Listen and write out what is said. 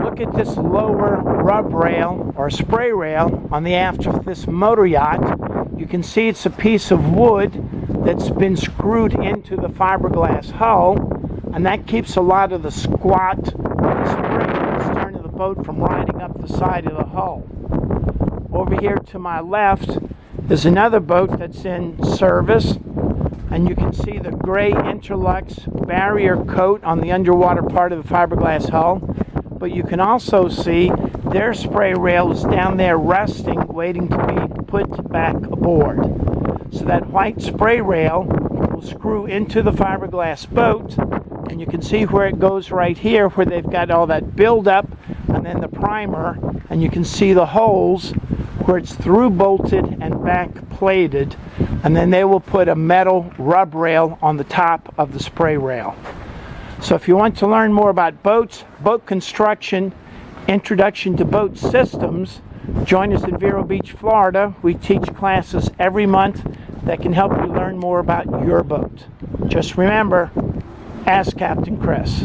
look at this lower rub rail or spray rail on the aft of this motor yacht, you can see it's a piece of wood that's been screwed into the fiberglass hull, and that keeps a lot of the squat spray in the stern of the boat from riding up the side of the hull. Over here to my left is another boat that's in service, and you can see the gray Interlux barrier coat on the underwater part of the fiberglass hull, but you can also see their spray rail is down there resting, waiting to be put back aboard. So that white spray rail will screw into the fiberglass boat, and you can see where it goes right here, where they've got all that buildup and then the primer, and you can see the holes where it's through bolted and back plated, and then they will put a metal rub rail on the top of the spray rail. So if you want to learn more about boats, boat construction, introduction to boat systems, join us in Vero Beach, Florida. We teach classes every month that can help you learn more about your boat. Just remember, ask Captain Chris.